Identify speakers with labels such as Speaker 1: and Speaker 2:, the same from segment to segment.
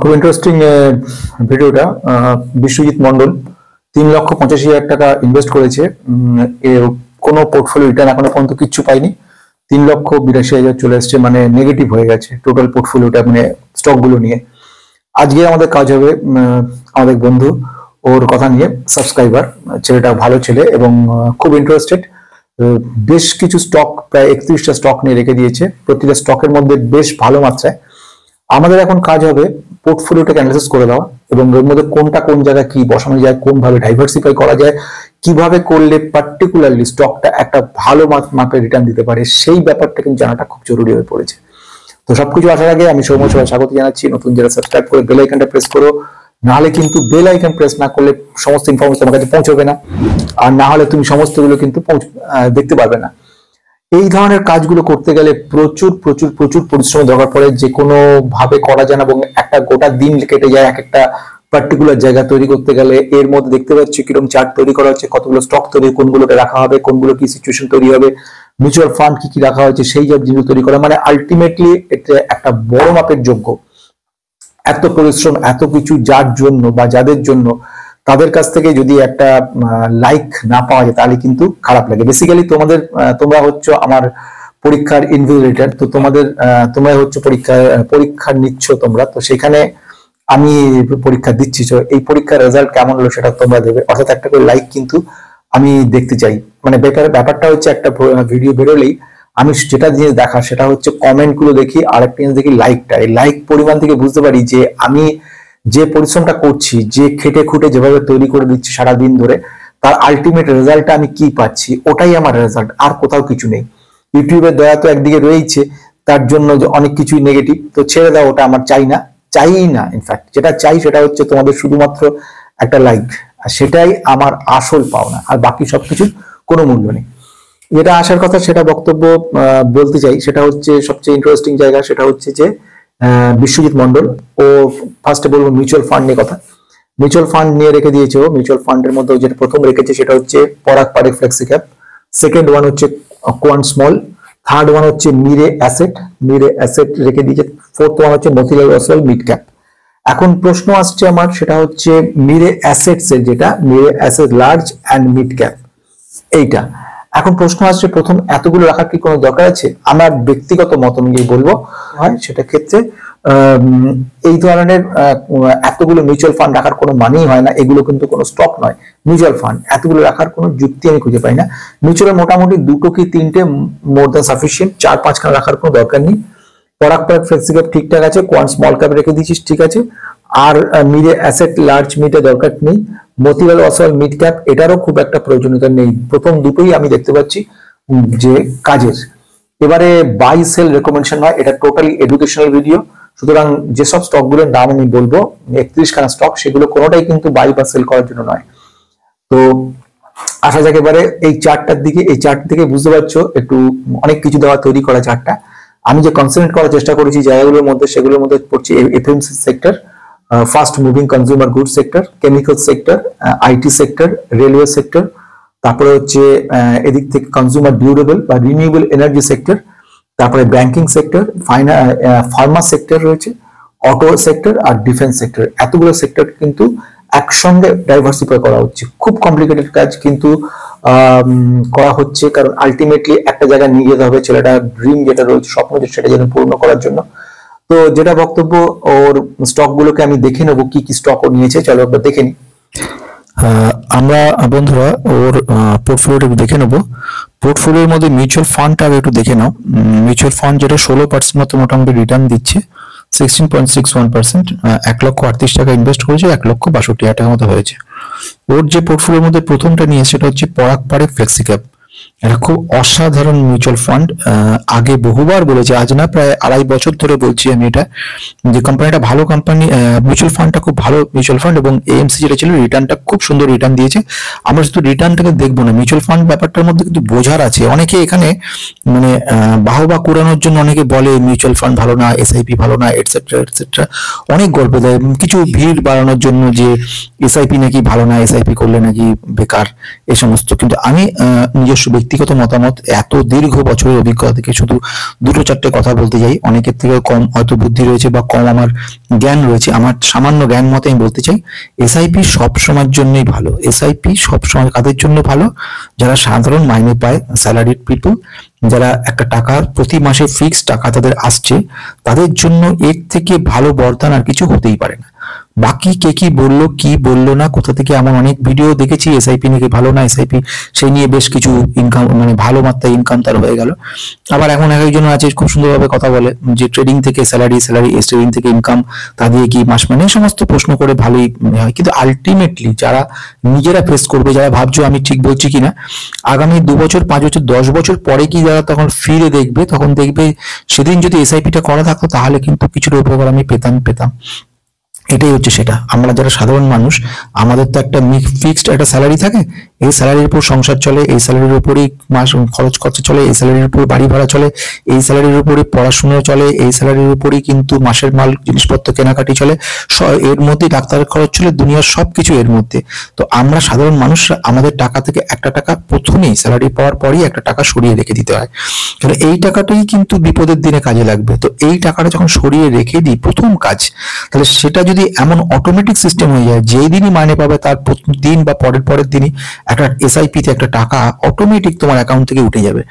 Speaker 1: খুব ইন্টারেস্টিং ভিডিওটা। বিশ্বজিৎ মন্ডল 3,85,000 টাকা ইনভেস্ট করেছে, কোনো পোর্টফোলিও রিটার্ন এখনো পর্যন্ত কিচ্ছু পাইনি। 3,82,000 চলে এসছে, মানে নেগেটিভ হয়ে গেছে টোটাল পোর্টফোলিওটা, মানে স্টক গুলো নিয়ে। আজকে আমাদের কাজ হবে আমাদের বন্ধু ওর কথা নিয়ে, সাবস্ক্রাইবার, ছেলেটা ভালো ছেলে এবং খুব ইন্টারেস্টেড। বেশ কিছু স্টক, প্রায় 31টা স্টক নিয়ে রেখে দিয়েছে, প্রতিটা স্টকের মধ্যে বেশ ভালো মাত্রায়। আমাদের এখন কাজ হবে পোর্টফোলিওটাকে অ্যানালাইসিস করে দেওয়া এবং এর মধ্যে কোনটা কোন জায়গায় কি বসানো যায়, কোন ভাবে ডাইভার্সিফাই করা যায়, কিভাবে করলে পার্টিকুলারলি স্টকটা একটা ভালো মাপের রিটার্ন দিতে পারে, সেই ব্যাপারটা কিন্তু জানাটা খুব জরুরি হয়ে পড়েছে। তো সবকিছু আসার আগে আমি সৌম্য সবাই স্বাগত জানাচ্ছি। নতুন যারা সাবস্ক্রাইব করে বেল আইকনটা প্রেস করো, নাহলে কিন্তু বেল আইকন প্রেস না করলে সমস্ত ইনফরমেশন তোমার কাছে পৌঁছবে না, আর না হলে তুমি সমস্তগুলো কিন্তু দেখতে পারবে না। এই ধরনের কাজগুলো করতে গেলে প্রচুর প্রচুর প্রচুর পরিশ্রম দরকার পড়ে, যে কোনো ভাবে করা যায় না এবং একটা গোটা দিন কেটে যায় এক একটা পার্টিকুলার জায়গা তৈরি করতে গেলে। এর মধ্যে দেখতে পাচ্ছি কিরকম চার্ট তৈরি করা হচ্ছে, কতগুলো স্টক তৈরি, কোনগুলোকে রাখা হবে, কোনগুলো কি সিচুয়েশন তৈরি হবে, মিউচুয়াল ফান্ড কি কি রাখা হয়েছে, সেই সব জিনিস তৈরি করা, মানে আলটিমেটলি এটা একটা বড় মাপের যোগ্য। এত পরিশ্রম, এত কিছু যার জন্য বা যাদের জন্য, তাদের কাছ থেকে যদি একটা লাইক না পাওয়া যায় তাহলে কিন্তু খারাপ লাগে। বেসিক্যালি তোমরা হচ্ছে আমার পরীক্ষার ইনভিজিলেটর, তো তোমরা হচ্ছে পরীক্ষা নিচ্ছ তোমরা, তো সেখানে আমি পরীক্ষা দিচ্ছি, তো এই পরীক্ষার রেজাল্ট কেমন হলো সেটা তোমরা দেবে, অর্থাৎ একটা করে লাইক কিন্তু আমি দেখতে চাই। মানে ব্যাপারটা হচ্ছে একটা ভিডিও বেরোলেই আমি যেটা জিনিস দেখা সেটা হচ্ছে কমেন্ট গুলো দেখি, আর একটা জিনিস দেখি লাইকটা। এই লাইক পরিমাণ থেকে বুঝতে পারি যে আমি যে পরিশ্রমটা করছি, যে খেটে খুঁটে যেভাবে তৈরি করে দিচ্ছি সারাদিন ধরে, তার আলটিমেট রেজাল্টটা আমি কি পাচ্ছি, ওটাই আমার রেজাল্ট, আর কোথাও কিছু নেই। ইউটিউবের দয়া তো একদিকে রয়েছে, তার জন্য অনেক কিছুই নেগেটিভ, তো ছেড়ে দাও, ওটা আমার চাই না। ইনফ্যাক্ট যেটা চাই সেটা হচ্ছে তোমাদের শুধুমাত্র একটা লাইক, আর সেটাই আমার আসল পাওনা, আর বাকি সবকিছুর কোনো মূল্য নেই। যেটা আসার কথা সেটা বক্তব্য বলতে চাই, সেটা হচ্ছে সবচেয়ে ইন্টারেস্টিং জায়গা, সেটা হচ্ছে যে বিশ্বজিৎ মন্ডল ও ফার্স্টে বলবো মিউচুয়াল ফান্ড নিয়ে কথা। মিউচুয়াল ফান্ড নিয়ে রেখে দিয়েছে ও। মিউচুয়াল ফান্ডের মধ্যে যেটা প্রথম রেখেছে সেটা হচ্ছে পরাগ Parekh flexi cap, second one হচ্ছে কোয়ান্ট স্মল, থার্ড ওয়ান হচ্ছে মিরে অ্যাসেট রেখে দিয়েছে, ফোর্থ ওয়ান হচ্ছে মতিলাল ওসওয়াল মিড ক্যাপ। এখন প্রশ্ন আসছে আমার, সেটা হচ্ছে মিরে অ্যাসেটস এর, যেটা Mirae asset large and mid cap, এইটা। এখন প্রশ্ন আসছে, প্রথম এতগুলো রাখার কি কোনো দরকার আছে? আমার ব্যক্তিগত মত অনুযায়ী বলবো হয়, সেটা ক্ষেত্রে এই ধরনের এতগুলো মিউচুয়াল ফান্ড রাখার কোনো মানেই হয় না। এগুলো কিন্তু কোনো স্টক নয়, মিউচুয়াল ফান্ড, এতগুলো রাখার কোনো যুক্তি আমি খুঁজে পাই না। মিউচুয়াল মোটামুটি 2টো কি 3টে মোর দ্যান সাফিসিয়েন্ট, 4-5খানা রাখার কোনো দরকার নেই। পরাগ ফ্লেক্সি ক্যাপ ঠিকঠাক আছে, কোয়ান্ট স্মল ক্যাপ রেখে দিয়েছিস ঠিক আছে, আর মিরে অ্যাসেট লার্জ মিডে দরকার নেই। মতিলাল ওসওয়াল মিড ক্যাপ, এটারও খুব একটা প্রয়োজনীয়তা নেই। প্রথম দুটোই আমি দেখতে পাচ্ছি যে কাজের। এবারে বাই সেল রেকমেন্ডেশন হয়, এটা টোটালি এডুকেশনাল ভিডিও, সুতরাং যেসব স্টকগুলোর নাম আমি বলবো 31খানা স্টক, সেগুলো কোনোটাই কিন্তু বাই বা সেল করার জন্য নয়। তো আসা যাক এবারে এই চার্টটার দিকে। এই চার্ট থেকে বুঝতে পারছো একটু অনেক কিছু দেওয়া তৈরি করা চার্টটা। আমি যে কনসেন্ট্রেট করার চেষ্টা করেছি জায়গাগুলোর মধ্যে, সেগুলোর মধ্যে পড়ছে FMC sector, fast moving consumer good sector, chemical sector, IT sector, railway sector, তারপরে হচ্ছে এদিক থেকে কনজিউমার ডিউরেবল বা রিনিউয়েবল এনার্জি সেক্টর, তারপরে ব্যাংকিং সেক্টর, ফার্মা সেক্টর রয়েছে, অটো সেক্টর আর ডিফেন্স সেক্টর। এতগুলো সেক্টর কিন্তু একসঙ্গে ডাইভার্সিফাই করা হচ্ছে। খুব কমপ্লিকেটেড কাজ, কিন্তু করা হচ্ছে, কারণ আলটিমেটলি একটা জায়গায় নিয়ে যেতে হবে ছেলেটা, ড্রিম যেটা রয়েছে, স্বপ্ন সেটা যেন পূর্ণ করার জন্য। তো যেটা বক্তব্য, ওর স্টক গুলোকে আমি দেখে নেবো কি কি স্টক ও নিয়েছে, চলো একবার দেখে নি।
Speaker 2: আমরা বন্ধুরা ওর পোর্টফোলিওটা দেখে নেবো। পোর্টফোলিওর মধ্যে মিউচুয়াল ফান্ডটা একটু দেখে নাও। মিউচুয়াল ফান্ড যেটা 16% মতো মোটামুটি রিটার্ন দিচ্ছে, 16.61%, 1,38,000 টাকা ইনভেস্ট করেছে, 1,62,000 টাকা মতো হয়েছে। ওর যে পোর্টফোলিওর মধ্যে প্রথমটা নিয়ে সেটা হচ্ছে পরাগ পারেখ ফ্লেক্সি ক্যাপ। এটা খুব অসাধারণ মিউচুয়াল ফান্ড। আগে বহুবার বলেছি, আজ না প্রায় 2.5 বছর ধরে বলছি আমি এটা, যে কোম্পানিটা ভালো কোম্পানি, মিউচুয়াল ফান্ডটা খুব ভালো মিউচুয়াল ফান্ড, এবং এএমসি যেটা ছিল রিটার্নটা খুব সুন্দর রিটার্ন দিয়েছে। আমরা শুধু রিটার্নটাকে দেখবো না, মিউচুয়াল ফান্ড ব্যাপারটার মধ্যে কিন্তু বোঝার আছে। অনেকে এখানে মানে বাহবা কুড়ানোর জন্য অনেকে বলে মিউচুয়াল ফান্ড ভালো না, এসআইপি ভালো না, এটসেট্রা এটসেট্রা, অনেক গল্প দেয় কিছু ভিড় বাড়ানোর জন্য, যে এসআইপি নাকি ভালো না, এসআইপি করলে নাকি বেকার, এই সমস্ত। কিন্তু আমি নিজস্ব ব্যক্তি ব্যক্তিগত মতামত, এত দীর্ঘ বছরের অভিজ্ঞতা থেকে শুধু দুটো চারটে কথা বলতে যাই। অনেকের থেকে কম হয়তো বুদ্ধি রয়েছে বা কম আমার জ্ঞান রয়েছে, আমার সামান্য জ্ঞান মতে আমি বলতে চাই এসআইপি সব সময়ের জন্যই ভালো। এসআইপি সব সময় কাদের জন্য ভালো? যারা সাধারণ মাইনে পায়, স্যালারিড পিপল, যারা একটা টাকা প্রতি মাসে ফিক্সড টাকা তাদের আসছে, তাদের জন্য এর থেকে ভালো বরদান আর কিছু হতেই পারে না। বাকি কে কি বললো কি বললো না, কোথা থেকে এমন অনেক ভিডিও দেখেছি এসআইপি নাকি ভালো না, এসআইপি সেই নিয়ে বেশ কিছু ইনকাম মানে ভালো মাত্রায় ইনকাম তার হয়ে গেল। আবার এখন একজন আছে খুব সুন্দরভাবে কথা বলে যে ট্রেডিং থেকে স্যালারি, ট্রেডিং থেকে ইনকাম, তা দিয়ে কি মাস মানে সমস্ত প্রশ্ন করে ভালোই হয়। কিন্তু আলটিমেটলি যারা নিজেরা ফেস করবে, যারা ভাবছো আমি ঠিক বলছি কিনা, আগামী 2 বছর 5 বছর 10 বছর পরে কি যারা তখন ফিরে দেখবে, তখন দেখবে সেদিন যদি এসআইপিটা করা থাকতো তাহলে কিন্তু কিছুটা উপকার আমি পেতাম। এটাই হচ্ছে সেটা। আমরা যারা সাধারণ মানুষ, আমাদের তো একটা ফিক্সড একটা স্যালারি থাকে, এই স্যালারির উপর সংসার চলে, এই স্যালারির উপরেই মাস খরচ খরচা চলে, এই স্যালারির উপর বাড়ি ভাড়া চলে, এই স্যালারির উপরে পড়াশোনা চলে, এই স্যালারির উপরেই কিন্তু মাসের মাল জিনিসপত্র কেনাকাটি চলে, এর মধ্যে ডাক্তারের খরচ চলে, দুনিয়ার সবকিছু এর মধ্যে। তো আমরা সাধারণ মানুষরা আমাদের টাকা থেকে একটা টাকা প্রথমেই স্যালারি পাওয়ার পরই একটা টাকা সরিয়ে রেখে দিতে হয়, কারণ এই টাকাটাই কিন্তু বিপদের দিনে কাজে লাগবে। তো এই টাকাটা যখন সরিয়ে রেখে দিই প্রথম কাজ, তাহলে সেটা যদি এমন অটোমেটিক সিস্টেম হয়ে যায় যেই দিনই মাইনে পাবে তার দিন বা পরের দিনই একটা এসআইপি তে একটা টাকা অটোমেটিক তোমার অ্যাকাউন্ট থেকে উঠে যাবে।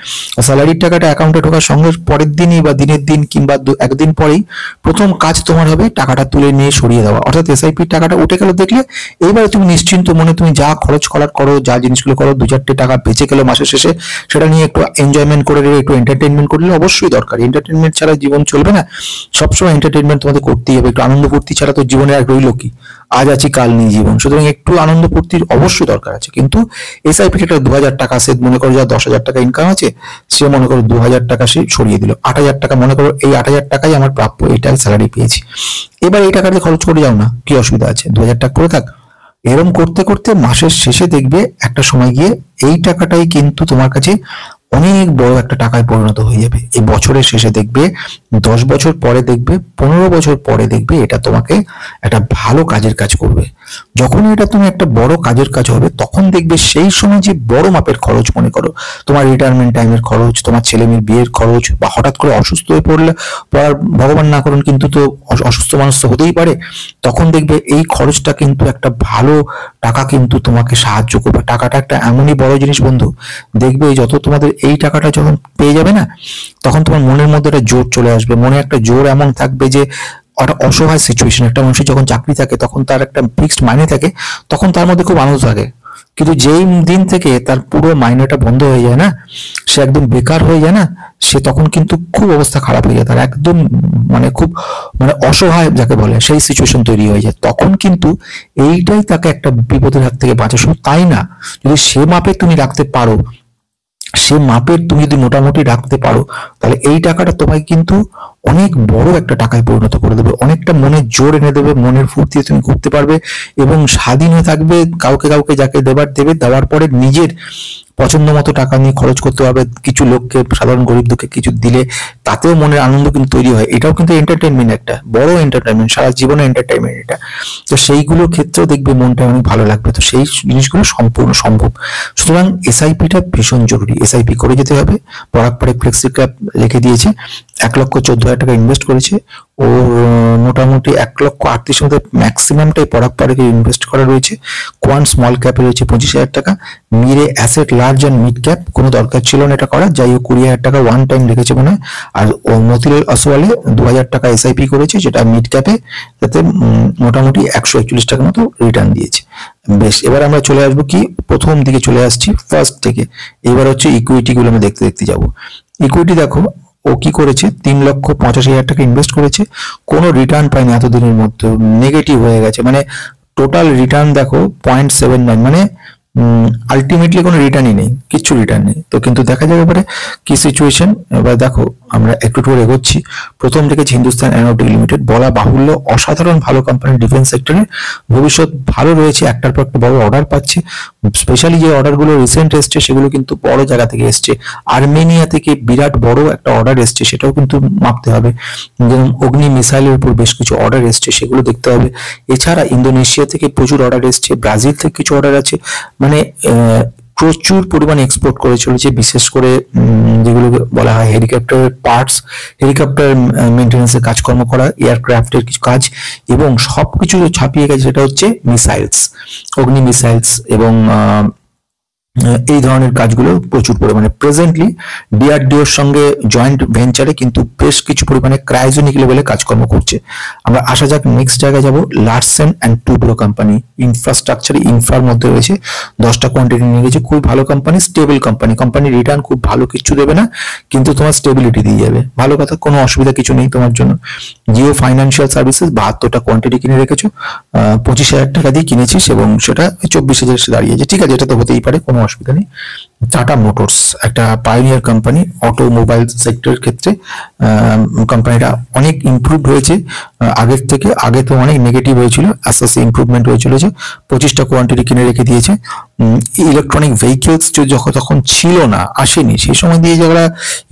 Speaker 2: স্যালারির টাকাটা অ্যাকাউন্টে ঢোকার সঙ্গে পরের দিনই বা দিনের দিন কিংবা একদিন পরেই প্রথম কাজ তোমার হবে টাকাটা তুলে নিয়ে সরিয়ে দেওয়া, অর্থাৎ এসআইপির টাকাটা উঠে গেল। দেখলে এইবারে তুমি নিশ্চিন্ত মনে তুমি যা খরচ করার করো, যা জিনিসগুলো করো, 2-4 টাকা বেঁচে গেলো মাসের শেষে, সেটা নিয়ে একটু এনজয়মেন্ট করে একটু এন্টারটেনমেন্ট করলে অবশ্যই দরকার। এন্টারটেনমেন্ট ছাড়া জীবন চলবে না, সবসময় এন্টারটেনমেন্ট তোমাদের করতেই হবে। একটু আনন্দ ফুর্তি ছাড়া তো জীবনে আর রইল কি, আজ আছি কাল নেই জীবন। সুতরাং একটু আনন্দ ফুর্তির অবশ্যই দরকার আছে। কিন্তু এসআইপি একটা 2000 টাকা, সে মনে করো যার 10,000 টাকা ইনকাম আছে, সে মনে করো 2000 টাকা সে সরিয়ে দিল, 8,000 টাকা মনে করো এই 8,000 টাকাই আমার প্রাপ্য, এইটাই স্যালারি পেয়েছি। এবার এই টাকাটা খরচ করে যাও না, কি অসুবিধা আছে? 2000 টাকা করে থাক। এরকম করতে করতে মাসের শেষে দেখবে একটা সময় গিয়ে এই টাকাটাই কিন্তু তোমার কাছে অনেক বড় একটা টাকায় পরিণত হয়ে যাবে। এই বছরের শেষে দেখবে, 10 বছর পরে দেখবে, 15 বছর পরে দেখবে এটা তোমাকে একটা ভালো কাজের কাজ করবে। যখন এটা তুমি একটা বড় কাজের কাজ হবে, তখন দেখবে সেই সময় যে বড় মাপের খরচ, মনে করো তোমার রিটায়ারমেন্ট টাইমের খরচ, তোমার ছেলে মেয়ের বিয়ের খরচ, বা হঠাৎ করে অসুস্থ হয়ে পড়লে, ভগবান না করুন কিন্তু তো অসুস্থ মানুষ তো হতেই পারে, তখন দেখবে এই খরচটা কিন্তু একটা ভালো টাকা কিন্তু তোমাকে সাহায্য করবে। টাকাটা একটা এমনই বড় জিনিস বন্ধু, দেখবে যত তোমাদের এই টাকাটা যখন পেয়ে যাবে না, তখন তোমার মনের মধ্যে একটা জোর চলে আসবে। মনে একটা জোর এমন থাকবে যে একটা অসহায় সিচুয়েশন, একটা মানুষের যখন চাকরি থাকে তখন তার একটা ফিক্সড মাইনে থাকে, তখন তার মধ্যে খুব আনন্দ থাকে। কিন্তু যেই দিন থেকে তার পুরো মাইনেটা বন্ধ হয়ে যায় না, সে একদম বেকার হয়ে যায় না, সে তখন কিন্তু খুব অবস্থা খারাপ হয়ে যায়, তার একদম খুব অসহায় যাকে বলে সেই সিচুয়েশন তৈরি হয়ে যায়। তখন কিন্তু এইটাই তাকে একটা বিপদের হাত থেকে বাঁচা। শুধু তাই না, যদি সে মাপে তুমি রাখতে পারো, সে মাপের তুমি যদি মোটামুটি রাখতে পারো, তাহলে এই টাকাটা তোমায় কিন্তু অনেক বড় একটা টাকায় পরিণত করে দেবে, অনেকটা মনের জোর এনে দেবে, মনের ফুর্তি তুমি করতে পারবে এবং স্বাধীন হয়ে থাকবে। কাউকে যাকে দেবে, দেওয়ার পরে নিজের পছন্দ মতো টাকা নিয়ে খরচ করতে পারবে। কিছু লোককে, সাধারণ গরিব দুঃখে কিছু দিলে তাতেও মনের আনন্দ কিন্তু তৈরি হয়। এটাও কিন্তু এন্টারটেনমেন্ট, একটা বড় এন্টারটেনমেন্ট, সারা জীবনে এন্টারটেনমেন্ট এটা। তো সেইগুলোর ক্ষেত্রেও দেখবে মনটা অনেক ভালো লাগবে। তো সেই জিনিসগুলো সম্পূর্ণ সম্ভব। সুতরাং এসআইপিটা ভীষণ জরুরি, এসআইপি করে যেতে হবে। পরাগ পারে ফ্লেক্সি ক্যাপ রেখে দিয়েছে, 1,14,000 টাকা ইনভেস্ট করেছে। ও মোটামুটি 1,38,000 মধ্যে ম্যাক্সিমামটাই পরাগ পারে ইনভেস্ট করা রয়েছে। কোয়ান্ট স্মল ক্যাপে রয়েছে 25,000 টাকা। Mirae asset large and mid cap, কোনো দরকার ছিল না এটা করার, যাই হোক 20,000 টাকা ওয়ান টাইম রেখেছে মনে হয়। আর ও মতিলাল অসওয়ালে 2,000 টাকা এসআইপি করেছে, যেটা মিড ক্যাপে, তাতে মোটামুটি 141 টাকার মতো রিটার্ন দিয়েছে। বেশ, এবার আমরা চলে আসবো কি, প্রথম দিকে চলে আসছি ফার্স্ট থেকে। এবার হচ্ছে ইকুইটি গুলো আমি দেখতে যাবো। ইকুইটি দেখো ও কি করেছে, 3,85,000 টাকা ইনভেস্ট করেছে, কোনো রিটার্ন পায়নি এতদিনের মধ্যে, নেগেটিভ হয়ে গেছে। টোটাল রিটার্ন দেখো 0.79, আলটিমেটলি কোনো রিটার্নই নেই, কিচ্ছু রিটার্ন নেই। তো কিন্তু দেখা যাবে এবারে কি সিচুয়েশন। এবার দেখো আমরা একটু এগোচ্ছি। প্রথম দেখেছি হিন্দুস্তান এরোনটিক্যাল লিমিটেড, বলা বাহুল্য অসাধারণ ভালো কোম্পানি, ডিফেন্স সেক্টরে ভবিষ্যৎ ভালো রয়েছে, একটার পর একটা বড় অর্ডার পাচ্ছে। স্পেশালি যে অর্ডারগুলো রিসেন্ট এসছে সেগুলো কিন্তু বড় জায়গা থেকে এসছে। আর্মেনিয়া থেকে বিরাট বড় একটা অর্ডার এসছে, সেটাও কিন্তু মাপতে হবে। যেমন অগ্নি মিসাইলের উপর বেশ কিছু অর্ডার এসছে, সেগুলো দেখতে হবে। এছাড়া ইন্দোনেশিয়া থেকে প্রচুর অর্ডার এসছে, ব্রাজিল থেকে কিছু অর্ডার আছে। প্রচুর পরিমাণে এক্সপোর্ট করে চলেছে, বিশেষ করে যেগুলো বলা হয় হেলিকপ্টারের পার্টস, হেলিকপ্টার মেনটেন্যান্সের কাজকর্ম করা, এয়ারক্রাফটের কিছু কাজ, এবং সবকিছু ছাপিয়ে গেছে সেটা হচ্ছে মিসাইলস, অগ্নি মিসাইলস এবং এই ধরনের কাজগুলো প্রচুর পরিমাণে। প্রেজেন্টলি ডিআরডিওর সঙ্গে জয়েন্ট ভেঞ্চারে কিন্তু বেশ কিছু পরিমাণে ক্রায়োজেনিক লেভেলে কাজকর্ম করছে। আমরা আসা যাক নেক্সট জায়গায় যাব, Larsen and Toubro company, infrastructure ইনফ্রার মধ্যে রয়েছে, 10টা কোয়ান্টিটি নিয়ে গেছে, খুব ভালো company, stable company, company return খুব ভালো কিছু দেবে না কিন্তু তোমার স্টেবিলিটি দিয়ে যাবে, ভালো কথা, কোনো অসুবিধা কিছু নেই তোমার জন্য। জিও ফাইন্যান্সিয়াল সার্ভিসেস 72টা কোয়ান্টিটি কিনে রেখেছো, 25,000 টাকা দিয়ে কিনেছিস এবং সেটা 24,000 এসে দাঁড়িয়েছে, ঠিক আছে, এটা তো হতেই পারে, কোনো অসুবিধা নেই। টাটা মোটরস একটা পাইওনিয়ার কোম্পানি অটোমোবাইল সেক্টরের ক্ষেত্রে, কোম্পানিটা অনেক ইমপ্রুভ হয়েছে আগের থেকে, আগে তো অনেক নেগেটিভ হয়েছিল, আস্তে আস্তে ইমপ্রুভমেন্ট হয়ে চলেছে, 25টা কোয়ান্টিটি কিনে রেখে দিয়েছে। ইলেকট্রনিক ভেহিকেলস যখন ছিল না, আসেনি, সেই সময় দিয়ে যারা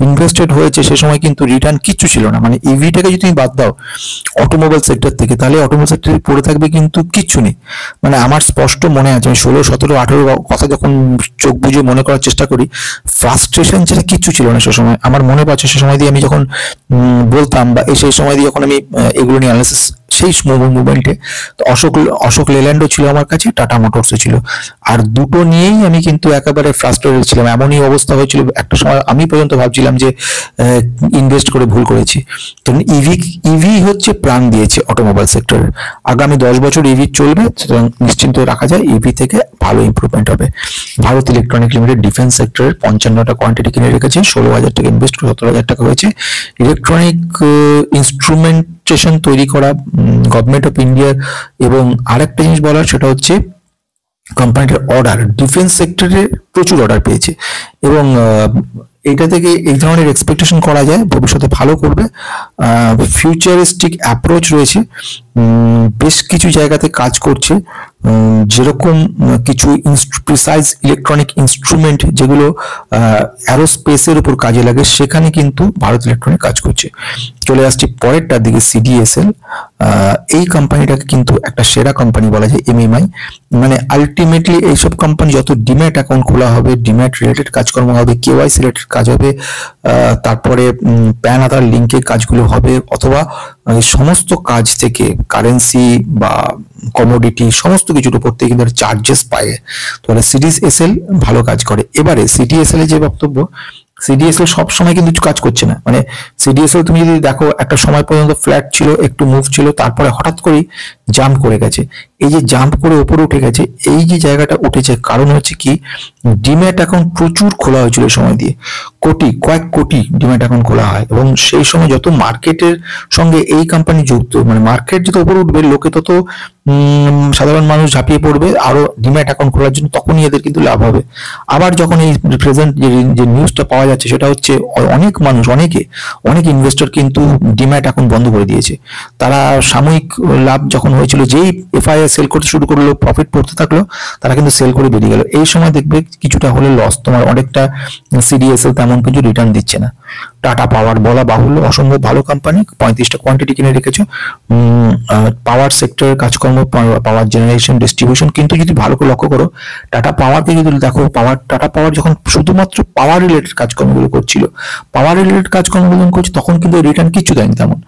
Speaker 2: ইনভেস্টেড হয়েছে সে সময় কিন্তু রিটার্ন কিচ্ছু ছিল না, মানে ইভিটাকে যদি তুমি বাদ দাও অটোমোবাইল সেক্টর থেকে, তাহলে অটোমোবাইল সেক্টরে পড়ে থাকবে কিন্তু কিচ্ছু নেই। মানে আমার স্পষ্ট মনে আছে, আমি 16, 17, 18 কথা যখন চোখ বুঝে মনে করার চেষ্টা করি, ফ্রাস্ট্রেশন ছাড়া কিচ্ছু ছিল না সে সময়। আমার মনে পড়ছে সে সময় দিয়ে আমি যখন বলতাম, বা সেই সময় দিয়ে যখন আমি এগুলো নিয়ে অ্যানালিসিস, সেই মুভমেন্টে অশোক লেল্যান্ডও ছিল আমার কাছে, টাটা মোটরসও ছিল, আর দুটো নিয়েই আমি কিন্তু একেবারে ফ্রাস্ট্রেটেড ছিলাম। এমনই অবস্থা হয়েছিল একটা সময়, আমি পর্যন্ত ভাবছিলাম যে ইনভেস্ট করে ভুল করেছি। তো ইভি হচ্ছে প্রাণ দিয়েছে অটোমোবাইল সেক্টরে, আগামী 10 বছর ইভি চলবে, সুতরাং নিশ্চিন্ত রাখা যায় ইভি থেকে ভালো ইমপ্রুভমেন্ট হবে। ভারত ইলেকট্রনিক লিমিটেড ডিফেন্স সেক্টরের 55টা কোয়ান্টিটি কিনে রেখেছে, 16,000 টাকা ইনভেস্ট করে 17,000 টাকা হয়েছে। ইলেকট্রনিক ইনস্ট্রুমেন্টেশন তৈরি করা গভর্নমেন্ট অফ ইন্ডিয়ার, এবং আরেকটা জিনিস বলার সেটা হচ্ছে কোম্পানিটার অর্ডার ডিফেন্স সেক্টরে প্রচুর অর্ডার পেয়েছে, এবং এটা থেকে এই ধরনের এক্সপেকটেশন করা যায় ভবিষ্যতে ভালো করবে। ফিউচারিস্টিক অ্যাপ্রোচ রয়েছে, বেশ কিছু জায়গাতে কাজ করছে, যেরকম কিছু প্রিসাইজ ইলেকট্রনিক ইনস্ট্রুমেন্ট যেগুলো অ্যারোস্পেসের উপর কাজে লাগে, সেখানে কিন্তু ভারত ইলেকট্রনিক কাজ করছে। চলে আসছি পরেরটার দিকে, সিডিএসএল, এই কোম্পানিটাকে কিন্তু একটা সেরা কোম্পানি বলা যায়, এমএমআই, মানে আলটিমেটলি এইসব কোম্পানি যত ডিম্যাট অ্যাকাউন্ট খোলা হবে, ডিম্যাট রিলেটেড কাজকর্ম হবে, কেওয়াইসি রিলেটেড কাজ হবে, তারপরে প্যান আধার লিঙ্কের কাজগুলো হবে, অথবা সমস্ত কাজ থেকে কারেন্সি বা কমোডিটি সমস্ত কিছুর উপর থেকে কিন্তু চার্জেস পায়, তাহলে সিডিএসএল ভালো কাজ করে। এবারে সিডিএসএল এর যে বক্তব্য, সিডিএসএল সব সময় কিন্তু কিছু কাজ করছে না, মানে সিডিএসএল তুমি যদি দেখো একটা সময় পর্যন্ত ফ্ল্যাট ছিল, একটু মুভ ছিল, তারপরে হঠাৎ করেই জাম্প করে গেছে। এই যে জাম্প করে উপরে উঠে গেছে, এই যে জায়গাটা উঠেছে, কারণ হচ্ছে কি, ডিম্যাট অ্যাকাউন্ট প্রচুর খোলা হয়েছিল সময় দিয়ে, কয়েক কোটি ডিম্যাট অ্যাকাউন্ট খোলা হয়, এবং সেই সময় যত মার্কেটের সঙ্গে এই কোম্পানি যুক্ত, মানে মার্কেট যত উপরে উঠবে, লোকে তত সাধারণ মানুষ ঝাঁপিয়ে পড়বে আরো ডিম্যাট অ্যাকাউন্ট খোলার জন্য, তখনই এদের কিন্তু লাভ হবে। আবার যখন এই প্রেজেন্ট যে নিউজটা পাওয়া যাচ্ছে সেটা হচ্ছে অনেক মানুষ, অনেক ইনভেস্টর কিন্তু ডিম্যাট অ্যাকাউন্ট বন্ধ করে দিয়েছে। তারা সাময়িক লাভ যখন হয়েছিল, যেই এফআইআই সেল করতে শুরু করলো, প্রফিট পড়তে থাকলো, তারা কিন্তু সেল করে বেরিয়ে গেল। এই সময় দেখবে কিছুটা হলে লস, তোমার অনেকটা সিডিএসএল তেমন কিছু রিটার্ন দিচ্ছে না। টাটা পাওয়ার বলা বাহুল্য, অসম্ভব ভালো কোম্পানি, 35টা কোয়ান্টিটি কিনে রেখেছো, পাওয়ার সেক্টরের কাজকর্ম, পাওয়ার জেনারেশন, ডিস্ট্রিবিউশন, কিন্তু যদি ভালো করে লক্ষ্য করো টাটা পাওয়ারকে যদি দেখো, টাটা পাওয়ার যখন শুধুমাত্র পাওয়ার রিলেটেড কাজকর্মগুলো করছিল, তখন কিন্তু রিটার্ন কিছু দেয়নি তেমন।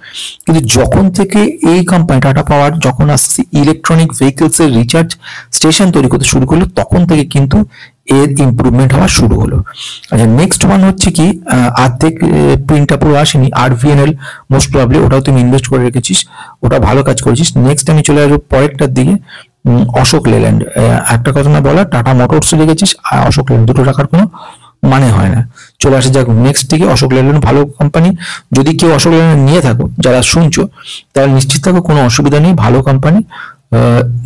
Speaker 2: কিন্তু যখন থেকে এই কোম্পানি টাটা পাওয়ার যখন আসছে ইলেকট্রনিক ভেহিকেলস এর রিচার্জ স্টেশন তৈরি করতে শুরু করলো, তখন থেকে কিন্তু এর ইমপ্রুভমেন্ট হওয়া শুরু হলো। আচ্ছা, নেক্সট ওয়ান হচ্ছে কি, আর্ধেক প্রিন্টটা পুরো আসেনি, আরভিএনএল মোস্ট প্রবাবলি, ওটাও তুমি ইনভেস্ট করে রেখেছিস, ওটা ভালো কাজ করেছিস। নেক্সট আমি চলে আসবো পরেরটার দিকে, অশোক লেল্যান্ড। একটা কথা না বলা, টাটা মোটরস রেখেছিস আর অশোক লেল্যান্ড, দুটো রাখার কোনো মানে হয় না। চলে আসে যাক নেক্সট দিকে, অশোক লেল্যান্ড ভালো কোম্পানি, যদি কেউ অশোক লেল্যান্ড নিয়ে থাকো, যারা শুনছো তারা নিশ্চিত থাকো কোনো অসুবিধা নেই, ভালো কোম্পানি।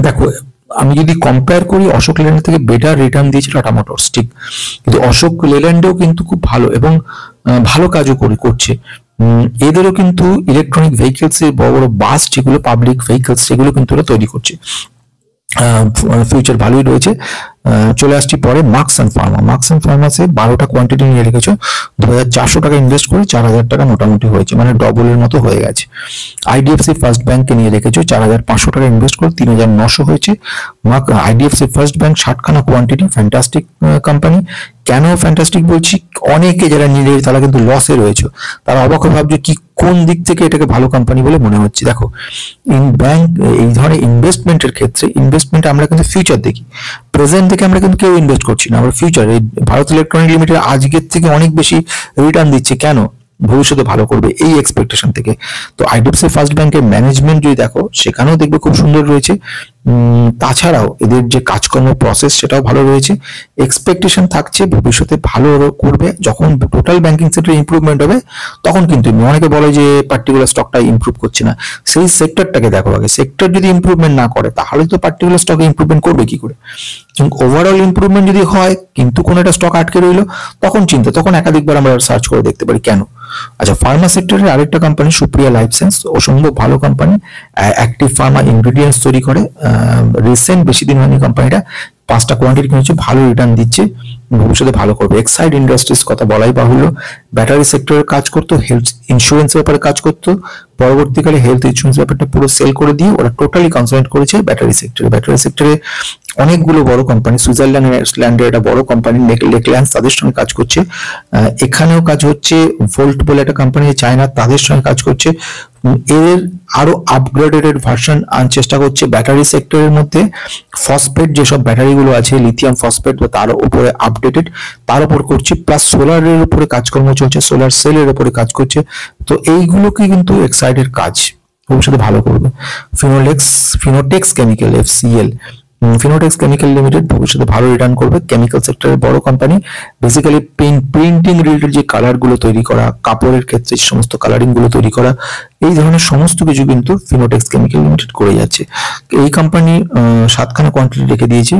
Speaker 2: দেখো আমি যদি কম্পেয়ার করি, অশোক লেল্যান্ড থেকে বেটার রিটার্ন দিয়েছে টাটা মোটরস, ঠিক, কিন্তু অশোক লেল্যান্ডেও কিন্তু খুব ভালো এবং ভালো কাজও করছে। এদেরও কিন্তু ইলেকট্রনিক ভেহিকেলস এর বড় বড় বাস, যেগুলো পাবলিক ভেহিকেলস, সেগুলো কিন্তু ওরা তৈরি করছে। ফিউচার ভালোই রয়েছে। চলে আসছি পরে Marks and pharma. Marks and ফার্মাসে 12টা কোয়ান্টিটি নিয়ে রেখেছো, 2400 টাকা ইনভেস্ট করে 4000 টাকা মোটামুটি হয়েছে, মানে ডবলের মতো হয়ে গেছে। আইডিএফসি ফার্স্ট ব্যাংকে নিয়ে রেখেছো, 4500 টাকা ইনভেস্ট করে 3900 হয়েছে। আইডিএফসি ফার্স্ট ব্যাংক 60খানা কোয়ান্টিটি, ফ্যান্টাস্টিক কোম্পানি। কেন ফ্যান্টাস্টিক বলছি, অনেকে যারা নিয়ে তারা কিন্তু লসে রয়েছে, তারা অবাক হয়ে ভাবছে কি কোন দিক থেকে এটাকে ভালো কোম্পানি বলে মনে হচ্ছে। দেখো, ব্যাংক এই ধরনের ইনভেস্টমেন্টের ক্ষেত্রে ইনভেস্টমেন্ট আমরা কিন্তু ফিউচার দেখি, প্রেজেন্ট থেকে আমরা কিন্তু কেউ ইনভেস্ট করছি না, আমরা ফিউচার। এই ভারত ইলেকট্রনিক লিমিটেড আজকের থেকে অনেক বেশি রিটার্ন দিচ্ছে, কেন? ভবিষ্যতে ভালো করবে এই এক্সপেকটেশন থেকে। তো আইডিএফসি ফার্স্ট ব্যাংকের ম্যানেজমেন্ট যদি দেখো, সেখানেও দেখবে খুব সুন্দর রয়েছে। তাছাড়াও এদের যে কাজকর্ম প্রসেস সেটাও ভালো রয়েছে। এক্সপেকটেশন থাকছে ভবিষ্যতে ভালো করবে। যখন টোটাল ব্যাংকিং সেক্টরে ইমপ্রুভমেন্ট হবে তখন কিন্তু অনেকে বলে যে পার্টিকুলার স্টকটা ইমপ্রুভ করছে না, সেই সেক্টরটাকে দেখো আগে। সেক্টর যদি ইমপ্রুভমেন্ট না করে তাহলে তো পার্টিকুলার স্টকে ইমপ্রুভমেন্ট করবে কি করে? ওভারঅল ইমপ্রুভমেন্ট যদি হয় কিন্তু কোনো একটা স্টক আটকে রইলো, তখন চিন্তা, তখন একাধিকবার আমরা সার্চ করে দেখতে পারি কেন। আচ্ছা, ফার্মা সেক্টরের আরেকটা কোম্পানি সুপ্রিয়া লাইফ সায়েন্স, অসম্ভব ভালো কোম্পানি, অ্যাক্টিভ ফার্মা ইনগ্রেডিয়েন্টস তৈরি করে। রিসেন্ট বেশি দিন হয়নি কোম্পানিটা 5টা কোয়ান্টিটি কিনেছে, ভালো রিটার্ন দিচ্ছে, ভবিষ্যতে ভালো করবে। এক্সাইড ইন্ডাস্ট্রিজ কথা বলাই বাহুল্য, ব্যাটারি সেক্টরে কাজ করতো, হেলথ ইন্স্যুরেন্স ব্যাপারে কাজ করতো, পরবর্তীকালে হেলথ ইন্স্যুরেন্স ব্যাপারটা পুরো সেল করে দিয়ে ওরা টোটালি কনসেন্ট্রেট করেছে ব্যাটারি সেক্টরে। ব্যাটারি সেক্টরে অনেকগুলো বড় কোম্পানি, সুইজারল্যান্ডের একটা বড় কোম্পানি লেকল্যান্ড, তাদের সঙ্গে কাজ করছে। এখানেও কাজ হচ্ছে। ভোল্ট বলে একটা কোম্পানি চায়না, তাদের সঙ্গে কাজ করছে। এর আরো আপগ্রেডেড ভার্সন আনার চেষ্টা করছে ব্যাটারি সেক্টরের মধ্যে। ফসফেট যেসব ব্যাটারিগুলো আছে, লিথিয়াম ফসফেট, তার উপরে আপডেটেড, তার উপর করছে। প্লাস সোলারের উপরে কাজকর্ম চলছে, সোলার সেলের উপরে কাজ করছে। তো এইগুলোকে কিন্তু এক্সাইটেড কাজ, ভবিষ্যতে ভালো করবে। Fineotex chemical FCL, Fineotex chemical limited ভবিষ্যতে ভালো রিটার্ন করবে। কেমিক্যাল সেক্টরের বড় কোম্পানি, বেসিক্যালি প্রিন্টিং রিলেটেড যে কালার গুলো তৈরি করা, কাপড়ের ক্ষেত্রে যে সমস্ত কালারিং গুলো তৈরি করা, এই ধরনের সমস্ত কিছু কিন্তু ফিনোটেক্স কেমিক্যাল লিমিটেড করে যাচ্ছে। এই কোম্পানি 7খানা কোয়ান্টিটি রেখে দিয়েছে,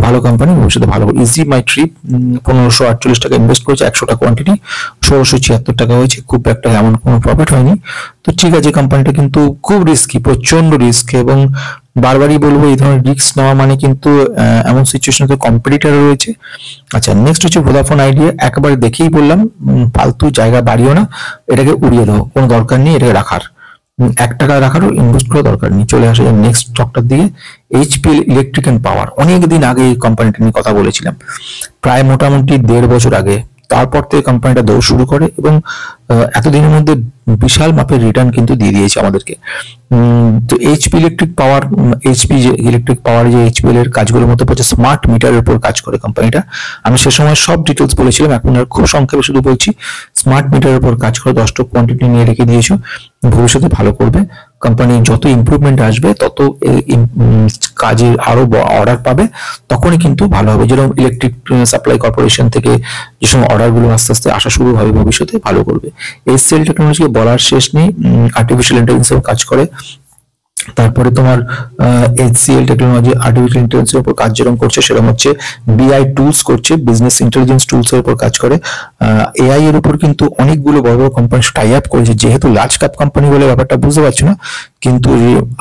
Speaker 2: ভালো কোম্পানি, ভবিষ্যতে ভালো। ইজি মাই ট্রিপ 1548 টাকা ইনভেস্ট করেছে, 100টা কোয়ান্টিটি, 1676 টাকা হয়েছে, খুব একটা এমন কোনো প্রফিট হয়নি। তো ঠিক আছে, কোম্পানিটা কিন্তু খুব রিস্কি, প্রচন্ড রিস্ক, এবং বারবারই বলবো এই ধরনের রিস্ক নেওয়া মানে কিন্তু এমন সিচুয়েশনে কম্পিটিটর রয়েছে। আচ্ছা, নেক্সট হচ্ছে ভোডাফোন আইডিয়া। একবারে দেখেই বললাম, ফালতু জায়গা বাড়িও না, এটাকে উড়িয়ে দাও, কোনো দরকার নেই এটাকে রাখার, 1 টাকা রাখারও ইনভেস্ট করার দরকার নেই। চলে আসে নেক্সট স্টকটার দিকে, HPL ইলেকট্রিক অ্যান্ড পাওয়ার। অনেকদিন আগে এই কোম্পানিটা নিয়ে কথা বলেছিলাম, প্রায় মোটামুটি 1.5 বছর আগে। তারপর থেকে কোম্পানিটা দৌড় শুরু করে এবং এতদিনের মধ্যে বিশাল মাপের রিটার্ন কিন্তু দিয়ে দিয়েছে আমাদেরকে। তো HP electric power, electric power যে HPL এর কাজগুলোর মধ্যে পড়ছে স্মার্ট মিটারের উপর কাজ করে কোম্পানিটা। আমি সে সময় সব ডিটেলস বলেছিলাম, এখন আর খুব সংক্ষেপে শুধু বলছি। স্মার্ট মিটারের উপর কাজ করে 10টা কোয়ান্টিটি নিয়ে রেখে দিয়েছো, ভবিষ্যতে ভালো করবে। কোম্পানি যত ইমপ্রুভমেন্ট আসবে তত কাজের আরো অর্ডার পাবে, তখনই কিন্তু ভালো হবে। যেরকম ইলেকট্রিক সাপ্লাই কর্পোরেশন থেকে যে সময় অর্ডার গুলো আস্তে আস্তে আসা শুরু হবে, ভবিষ্যতে ভালো করবে। HCL টেকনোলজিকে বলার শেষ নেই, আর্টিফিশিয়াল ইন্টেলিজেন্সের কাজ করে। তারপরে তোমার HCL টেকনোলজি আর্টিফিশিয়াল ইন্টেলিজেন্সের উপর কাজ যেরকম করছে, সেরকম হচ্ছে BI টুলস করছে, বিজনেস ইন্টেলিজেন্স টুলস এর উপর কাজ করে। AI এর উপর কিন্তু অনেকগুলো বড় বড় কোম্পানি টাই আপ করেছে, যেহেতু লার্জ ক্যাপ কোম্পানি বলে ব্যাপারটা বুঝতে পারছি না, কিন্তু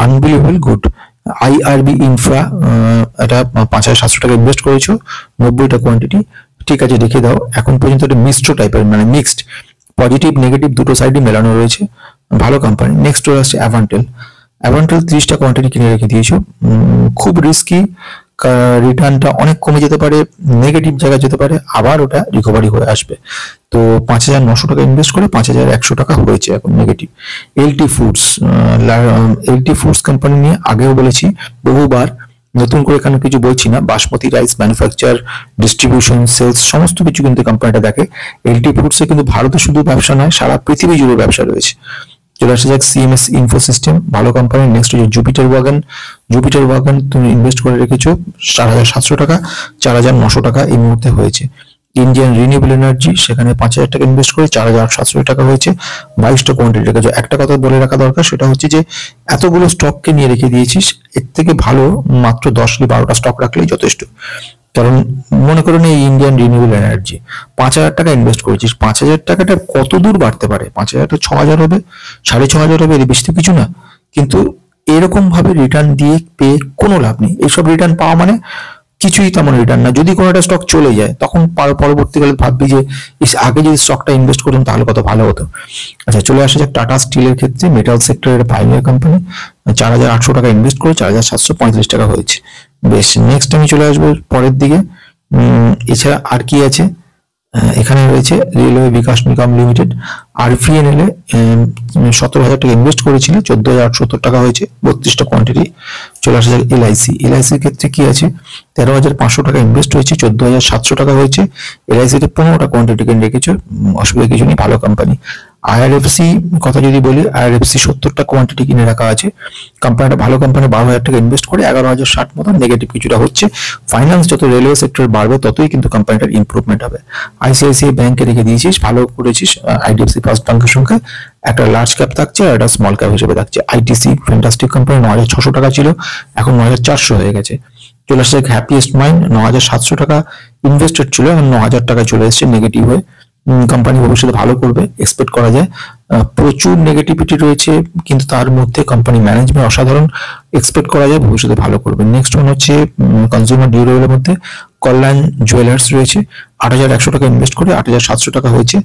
Speaker 2: আনবিলিভেবল গুড। IRB ইনফ্রা, এটা 5700 টাকা ইনভেস্ট করেছো, 90টা কোয়ান্টিটি, ঠিক আছে রেখে দাও। এখন পর্যন্ত এটা মিশ্র টাইপের, মানে মিক্সড, পজিটিভ নেগেটিভ দুটো সাইডই মেলানো রয়েছে, ভালো কোম্পানি। নেক্সট আসছে অ্যাভান্টেল। 30টা কোয়ান্টিটি কিনে রেখে দিয়েছো, খুব রিস্কি, রিটার্নটা অনেক কমে যেতে পারে, নেগেটিভ জায়গায় যেতে পারে, আবার ওটা রিকভারি হয়ে আসবে। তো 5900 টাকা ইনভেস্ট করে 5100 টাকা হয়েছে এখন নেগেটিভ। LT ফুডস কোম্পানি নিয়ে আগেও বলেছি বহুবার, নতুন করে এখানে কিছু বলছি না। Basmati rice manufacture, distribution, sales সমস্ত কিছু কিন্তু কোম্পানিটা দেখে। LT ফুডসে কিন্তু ভারতে শুধু ব্যবসা নয়, সারা পৃথিবী জুড়ে ব্যবসা রয়েছে। চলে আসা যাক CMS ইনফো সিস্টেম, ভালো কোম্পানি। নেক্সট হচ্ছে জুপিটার ওয়াগন তুমি ইনভেস্ট করে রেখেছো 4700 টাকা, 4900 টাকা এই মুহূর্তে হয়েছে। ইন্ডিয়ান রিনিউয়েবল এনার্জি, সেখানে 5000 টাকা ইনভেস্ট করে 4700 টাকা হয়েছে, 22টা কোয়ান্টিটি রেখেছো। একটা কথা বলে রাখা দরকার, সেটা হচ্ছে যে এতগুলো স্টককে নিয়ে রেখে দিয়েছিস, এর থেকে ভালো মাত্র 10 কি 12টা স্টক রাখলেই যথেষ্ট। কারণ মনে করুন এই ইন্ডিয়ান রিনিউয়েবল এনার্জি 5000 টাকা ইনভেস্ট করেছিস, 5000 টাকাটা কত দূর বাড়তে পারে? 5000 টা 6000 হবে, 6500 হবে, এর বেশি তো কিছু না। কিন্তু এরকম ভাবে রিটার্ন দিয়ে পেয়ে কোনো লাভ নেই। এইসব রিটার্ন পাওয়া মানে কিছুই তেমন রিটার্ন না। যদি কোনো একটা স্টক চলে যায় তখন পরবর্তীকালে ভাববি যে আগে যদি স্টকটা ইনভেস্ট করতাম তাহলে কত ভালো হতো। আচ্ছা, চলে আসা যাক টাটা স্টিলের ক্ষেত্রে। মেটাল সেক্টরের পাইনিয়ার কোম্পানি, 4,800 টাকা ইনভেস্ট করে 4,735 টাকা হয়েছে। বেশ, নেক্সট আমি চলে আসবো পরের দিকে। এছাড়া আর কি আছে, এখানে রয়েছে রেলওয়ে বিকাশ নিগম লিমিটেড। আরপিএনএল এ 17,000 টাকা ইনভেস্ট করেছিল, 14,870 টাকা হয়েছে, 32টা কোয়ান্টিটি। চলে আসা যাক এলআইসির ক্ষেত্রে কি আছে, 13,500 টাকা ইনভেস্ট হয়েছে, 14,700 টাকা হয়েছে। এলআইসিতে 15টা কোয়ান্টিটি কিনে রেখেছো, অসুবিধা কিছু নেই, ভালো কোম্পানি। আইআরএফসি কথা যদি বলি, আইআরএফসি 70টা কোয়ান্টিটি কিনে রাখা আছে। কোম্পানিটা ভালো কোম্পানি, 12,000 টাকা ইনভেস্ট করে 11,060 মতো নেগেটিভ কিছুটা হচ্ছে। ফাইন্যান্স যত রেলওয়ে সেক্টর বাড়বে ততই কিন্তু কোম্পানিটার ইমপ্রুভমেন্ট হবে। আইসিআইসিআই ব্যাংকে রেখে দিয়েছিস, ভালো করেছিস। আইডিএফসি ফার্স্ট ব্যাংকের সঙ্গে একটা লার্জ ক্যাপ থাকছে আর একটা স্মল ক্যাপ হিসেবে থাকছে। আইটিসি ফ্যান্টাস্টিক কোম্পানি, 9,600 টাকা ছিল, এখন 9,400 হয়ে গেছে। চলে আসছে হ্যাপিয়েস্ট মাইন্ড, 9,700 টাকা ইনভেস্টেড ছিল, এখন 9,000 টাকা চলে এসছে নেগেটিভ হয়ে। কোম্পানি ভবিষ্যতে ভালো করবে এক্সপেক্ট করা যায়। প্রচুর নেগেটিভিটি রয়েছে কিন্তু তার মধ্যে কোম্পানি ম্যানেজমেন্ট অসাধারণ, এক্সপেক্ট করা যায় ভবিষ্যতে ভালো করবে। নেক্সট ওয়ান হচ্ছে কনজিউমার ডিউরেবলের মধ্যে কল্যাণ জুয়েলার্স রয়েছে, 8,100 টাকা ইনভেস্ট করে 8,700 টাকা হয়েছে,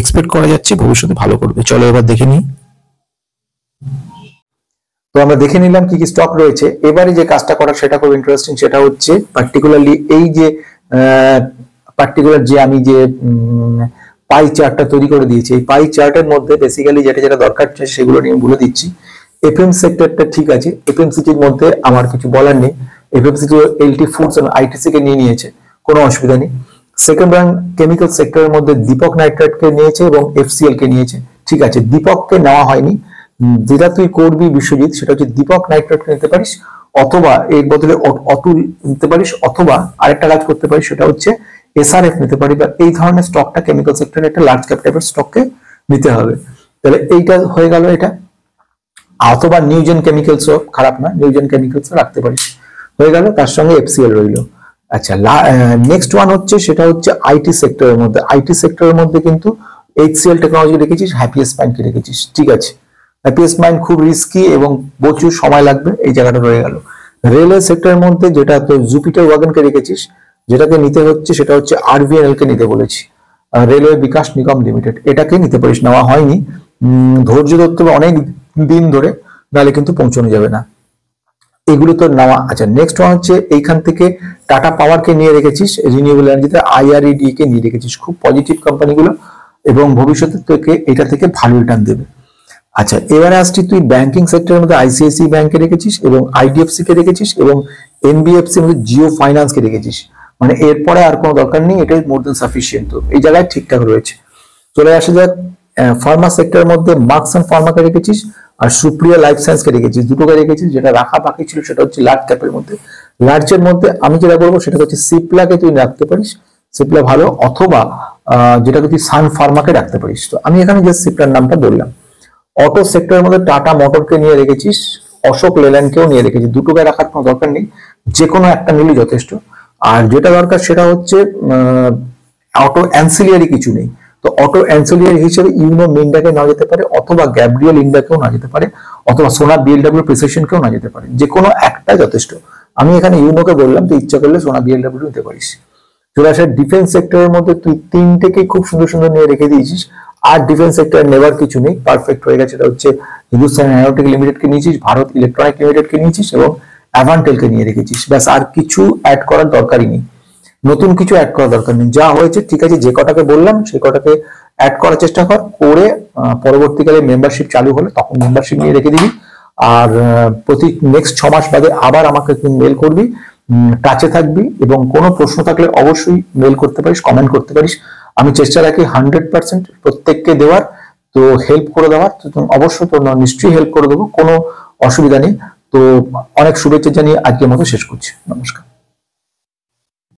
Speaker 2: এক্সপেক্ট করা যাচ্ছে ভবিষ্যতে ভালো করবে। চলো এবার দেখে নিই।
Speaker 1: তো আমরা দেখে নিলাম কি কি স্টক রয়েছে। এবারে যে কাজটা করার সেটা খুব ইন্টারেস্টিং, সেটা হচ্ছে পার্টিকুলারলি এই যে আমি যে পাই চার্টটা তৈরি করে দিয়েছি, এই পাই চার্টের মধ্যে বেসিক্যালি যেটা যেটা দরকার সেগুলো নিয়ে বলে দিচ্ছি। এফএম সেক্টরটা ঠিক আছে, এফএমসিজির মধ্যে আমার কিছু বলার নেই। এফএমসিজি এলটি ফুডস এবং আইটিসি কে নিয়ে নিয়েছে, কোনো অসুবিধা নেই। সেকেন্ড রাউন্ড কেমিক্যাল সেক্টরের মধ্যে দীপক নাইট্রেট কে নিয়েছে এবং এফসিএল কে নিয়েছে, ঠিক আছে। দীপককে নেওয়া হয়নি, যেটা তুই করবি বিশ্বজিৎ সেটা হচ্ছে দীপক নাইট্রেট নিতে পারিস, অথবা এর বদলে অতুল নিতে পারিস, অথবা আরেকটা কাজ করতে পারিস সেটা হচ্ছে এসআরএফ নিতে পারি, বা এই ধরনের স্টকটা কেমিক্যাল সেক্টরের একটা লার্জ ক্যাপ টাইপের স্টককে নিতে হবে। তাহলে এইটা হয়ে গেল এটা। অথবা নিউজেন কেমিক্যালসও খারাপ না, নিউজেন কেমিক্যালসও রাখতে পারিস, হয়ে গেল। তার সঙ্গে এফসিএল রইলো। আচ্ছা, নেক্সট ওয়ান হচ্ছে সেটা হচ্ছে আইটি সেক্টরের মধ্যে। আইটি সেক্টরের মধ্যে কিন্তু এইচসিএল টেকনোলজি রেখেছিস, হ্যাপিয়েস্ট মাইন্ডকে রেখেছিস, ঠিক আছে। হ্যাপিয়েস্ট মাইন্ড খুব রিস্কি এবং প্রচুর সময় লাগবে, এই জায়গাটা রয়ে গেল। রেলওয়ে সেক্টরের মধ্যে যেটা তো জুপিটার ওয়াগনকে রেখেছিস, যেটাকে নিতে হচ্ছে সেটা হচ্ছে আরভিএনএল কে নিতে বলেছি, রেলওয়ে বিকাশ নিগম লিমিটেড, এটাকে নিতে পারিস, নেওয়া হয়নি। ধৈর্য ধরতে হবে অনেক দিন ধরে, নাহলে কিন্তু পৌঁছানো যাবে না। এগুলো তো নেওয়া। আচ্ছা, নেক্সট ওয়ান হচ্ছে এইখান থেকে টাটা পাওয়ার কে নিয়ে রেখেছিস, রিনিউয়েবল এনার্জিতে আইআরইডি কে নিয়ে রেখেছিস, খুব পজিটিভ কোম্পানিগুলো এবং ভবিষ্যতে তোকে এটা থেকে ভালো রিটার্ন দেবে। আচ্ছা, এবারে আসছি তুই ব্যাংকিং সেক্টরের মধ্যে আইসিআইসিআই ব্যাংকে রেখেছিস এবং আইডিএফসি কে রেখেছিস এবং এনবিএফসির মধ্যে জিও ফাইন্যান্স কে রেখেছিস, মানে এরপরে আর কোনো দরকার নেই, এটাই মোর দেন সাফিসিয়েন্ট। তো এই জায়গায় ঠিকঠাক রয়েছে। চলে আসা যাক ফার্মা সেক্টরের মধ্যে মার্কস অ্যান্ড ফার্মাকে রেখেছিস আর সুপ্রিয়া লাইফ সায়েন্সকে রেখেছিস, দুটোকে রেখেছিস। যেটা রাখা বাকি ছিল সেটা হচ্ছে লার্জ ক্যাপের মধ্যে। লার্জের মধ্যে আমি যেটা বলবো সেটা হচ্ছে সিপ্লাকে তুই রাখতে পারিস, সিপ্লা ভালো, অথবা যেটাকে তুই সান ফার্মাকে রাখতে পারিস। তো আমি এখানে যে সিপ্লার নামটা বললাম। অটো সেক্টরের মধ্যে টাটা মোটরকে নিয়ে রেখেছিস, অশোক লেল্যান্ডকেও নিয়ে রেখেছিস, দুটোকে রাখার কোনো দরকার নেই, যে কোনো একটা নিলেই যথেষ্ট। আর যেটা দরকার সেটা হচ্ছে অটো অ্যান্সিলিয়ারি কিছু নেই, তো অটো অ্যান্সিলিয়ারি হিসেবে ইউনো মিন্ডাকে নেওয়া যেতে পারে, অথবা গ্যাব্রিয়েল ইন্ডাকেও নেওয়া যেতে পারে, অথবা সোনা বিএলডব্লিউ প্রিসিশনকেও নেওয়া যেতে পারে, যে কোনো একটা যথেষ্ট। আমি এখানে ইউনোকে বললাম, তুই ইচ্ছা করলে সোনা বিএলডব্লিউ নিতে পারিস। চলে আসে ডিফেন্স সেক্টরের মধ্যে তুই তিনটেকেই খুব সুন্দর সুন্দর নিয়ে রেখে দিয়েছিস, আর ডিফেন্স সেক্টর নেবার কিছু নেই, পারফেক্ট হয়ে গেছে। এটা হচ্ছে হিন্দুস্তান এরোনটিক লিমিটেডকে নিয়েছিস, ভারত ইলেকট্রনিক লিমিটেডকে নিয়েছিস এবং অ্যাভান্টেলকে নিয়ে রেখেছিস, ব্যাস। আর কিছু অ্যাড করার দরকারই নেই, নতুন কিছু অ্যাড করার দরকার নেই, যা হয়েছে ঠিক আছে। যে কটাকে বললাম সেই কটাকে অ্যাড করার চেষ্টা কর, করে পরবর্তীকালে মেম্বারশিপ চালু হলে তখন মেম্বারশিপ নিয়ে রেখে দিবি। আর প্রতি নেক্সট 6 মাস বাদে আবার আমাকে মেল করবি, টাচে থাকবি, এবং কোনো প্রশ্ন থাকলে অবশ্যই মেল করতে পারিস, কমেন্ট করতে পারিস। আমি চেষ্টা রাখি 100% প্রত্যেককে দেওয়ার, তো হেল্প করে দেওয়ার, তো অবশ্যই তো নিশ্চয়ই হেল্প করে দেবো, কোনো অসুবিধা নেই। তো অনেক শুভেচ্ছা জানিয়ে আজকের মতো শেষ করছি, নমস্কার।